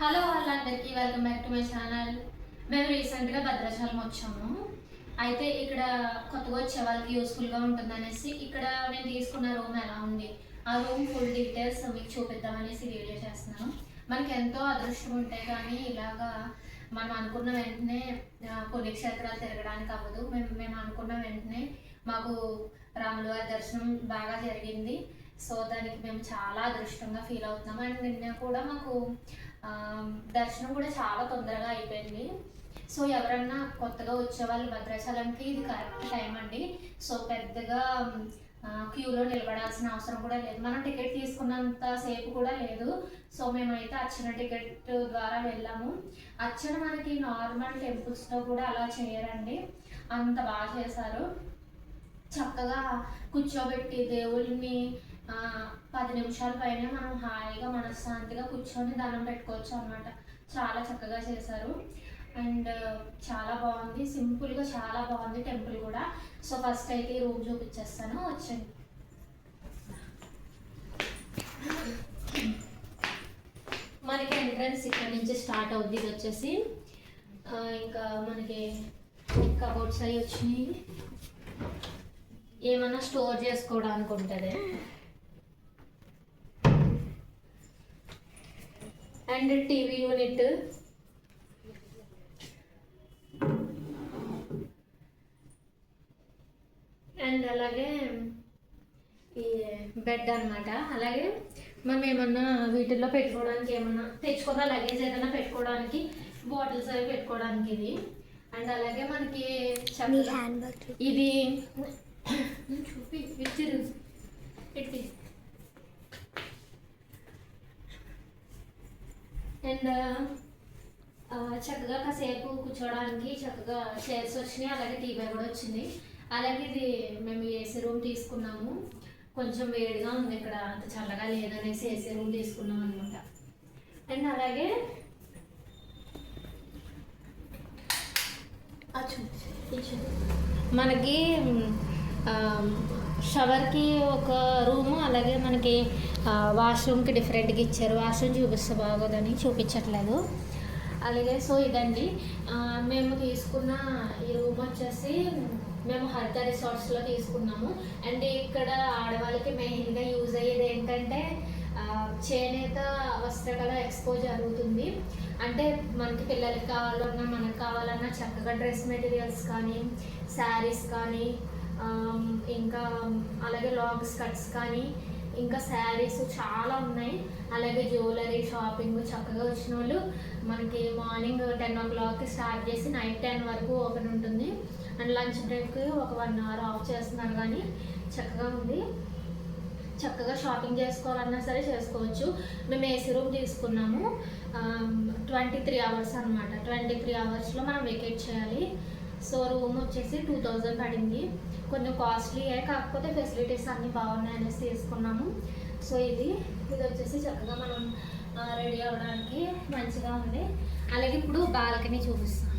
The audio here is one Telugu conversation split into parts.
హలో వాళ్ళందరికీ welcome back to my channel. మేము రీసెంట్గా భద్రాచలం వచ్చాము. అయితే ఇక్కడ కొత్తగా వచ్చే వాళ్ళకి యూస్ఫుల్గా ఉంటుందనేసి ఇక్కడ నేను తీసుకున్న రూమ్ ఎలా ఉంది, ఆ రూమ్ ఫుల్ డీటెయిల్స్ మీకు చూపిద్దామనేసి వీడియో చేస్తున్నాను. మనకి ఎంతో అదృష్టం ఉంటే కానీ ఇలాగా మనం అనుకున్న వెంటనే పుణ్యక్షేత్రాలు తిరగడానికి అవ్వదు. మేము అనుకున్న వెంటనే మాకు రాముల వారి దర్శనం బాగా జరిగింది. సో దానికి మేము చాలా అదృష్టంగా ఫీల్ అవుతున్నాము. అండ్ నిన్న కూడా మాకు దర్శనం కూడా చాలా తొందరగా అయిపోయింది. సో ఎవరన్నా కొత్తగా వచ్చే వాళ్ళు భద్రాచలంకి ఇది కరెక్ట్ టైం అండి. సో పెద్దగా క్యూలో నిలబడాల్సిన అవసరం కూడా లేదు. మనం టికెట్ తీసుకున్నంత సేపు కూడా లేదు. సో మేమైతే అర్చన టికెట్ ద్వారా వెళ్ళాము. అర్చన మనకి నార్మల్ టెంపుల్స్లో కూడా అలా చేయరండి, అంత బాగా చేశారు. చక్కగా కూర్చోబెట్టి దేవుళ్ళని 10 నిమిషాల పైన మనం హాయిగా మనశ్శాంతిగా కూర్చొని దండం పెట్టుకోవచ్చు అనమాట. చాలా చక్కగా చేశారు అండ్ చాలా బాగుంది. సింపుల్గా చాలా బాగుంది టెంపుల్ కూడా. సో ఫస్ట్ అయితే రూమ్ చూపించేస్తాను, వచ్చండి. మనకి ఎంట్రన్స్ ఇక్కడ నుంచి స్టార్ట్ అవుద్ది. ఇది వచ్చేసి ఇంకా మనకి కబోర్డ్స్ అవి వచ్చినాయి, ఏమన్నా స్టోర్ చేసుకోవడానికి ఉంటుంది. అండ్ టీవీ యూనిట్, అండ్ అలాగే ఈ బెడ్ అనమాట. అలాగే మనం ఏమన్నా వీటిల్లో పెట్టుకోవడానికి ఏమన్నా తెచ్చుకున్న లగేజ్ ఏదైనా పెట్టుకోవడానికి బాటిల్స్ అవి పెట్టుకోవడానికి ఇది. అండ్ అలాగే మనకి ఇది చూపి విచ్చిరు పెట్టి. అండ్ చక్కగా కాసేపు కూర్చోవడానికి చక్కగా చైర్స్ వచ్చినాయి, అలాగే టీవీ కూడా వచ్చింది. అలాగే ఇది మేము ఏసీ రూమ్ తీసుకున్నాము. కొంచెం వేడిగా ఉంది ఇక్కడ, అంత చల్లగా లేదనేసి ఏసీ రూమ్ తీసుకున్నాం అనమాట. అండ్ అలాగే మనకి షవర్కి ఒక రూము, అలాగే మనకి వాష్రూమ్కి డిఫరెంట్గా ఇచ్చారు. వాష్రూమ్ చూపిస్తే బాగోదని చూపించట్లేదు. అలాగే సో ఇదండి మేము తీసుకున్న ఈ రూమ్ వచ్చేసి మేము హరిత రిసార్ట్స్లో తీసుకున్నాము. అండ్ ఇక్కడ ఆడవాళ్ళకి మెయిన్గా యూజ్ అయ్యేది ఏంటంటే చేనేత వస్త్రకళ ఎక్స్పో జరుగుతుంది. అంటే మనకి పిల్లలకి కావాలన్నా మనకు కావాలన్నా చక్కగా డ్రెస్ మెటీరియల్స్ కానీ, శారీస్ కానీ, ఇంకా అలాగే లాంగ్ స్కర్ట్స్ కానీ, ఇంకా శారీస్ చాలా ఉన్నాయి. అలాగే జ్యువెలరీ షాపింగ్ చక్కగా వచ్చిన వాళ్ళు మనకి మార్నింగ్ 10 o'clock స్టార్ట్ చేసి నైట్ 10 వరకు ఓపెన్ ఉంటుంది. అండ్ లంచ్ బ్రేక్ ఒక 1 hour ఆఫ్ చేస్తున్నారు. కానీ చక్కగా ఉంది, చక్కగా షాపింగ్ చేసుకోవాలన్నా సరే చేసుకోవచ్చు. మేము ఏసీ రూమ్ తీసుకున్నాము, 23 hours అనమాట. 23 hours మనం వెకేట్ చేయాలి. సో రూమ్ వచ్చేసి 2000 పడింది. కొంచెం కాస్ట్లీ కాకపోతే ఫెసిలిటీస్ అన్నీ బాగున్నాయి అనేసి తీసుకున్నాము. సో ఇది వచ్చేసి చక్కగా మనం రెడీ అవ్వడానికి మంచిగా ఉంది. అలాగే ఇప్పుడు బాల్కనీ చూపిస్తాం.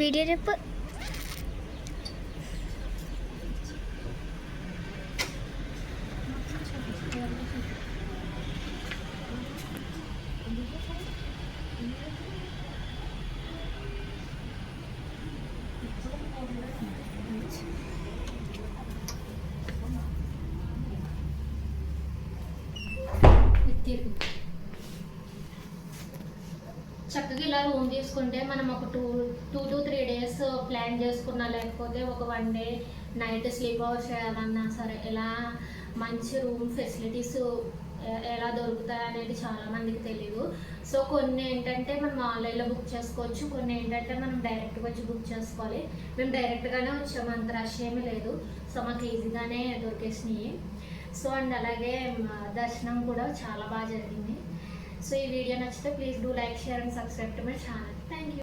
వీడియో చెప్పు. చక్కగా ఇలా రూమ్ తీసుకుంటే మనం ఒక 2 to 3 days ప్లాన్ చేసుకున్నా, లేకపోతే ఒక 1 day నైట్ స్లీప్ ఓవర్ చేయాలన్నా సరే ఇలా మంచి రూమ్ ఫెసిలిటీస్ ఎలా దొరుకుతాయి అనేది చాలామందికి తెలియదు. సో కొన్ని ఏంటంటే మనం ఆన్లైన్లో బుక్ చేసుకోవచ్చు, కొన్ని ఏంటంటే మనం డైరెక్ట్గా వచ్చి బుక్ చేసుకోవాలి. మేము డైరెక్ట్గానే వచ్చాము, అంత రష్ ఏమీ లేదు. సో మాకు ఈజీగానే దొరికేసినాయి. సో అండ్ అలాగే దర్శనం కూడా చాలా బాగా జరిగింది. సో ఈ వీడియో నచ్చితే please do like, share and subscribe to my channel. Thank you.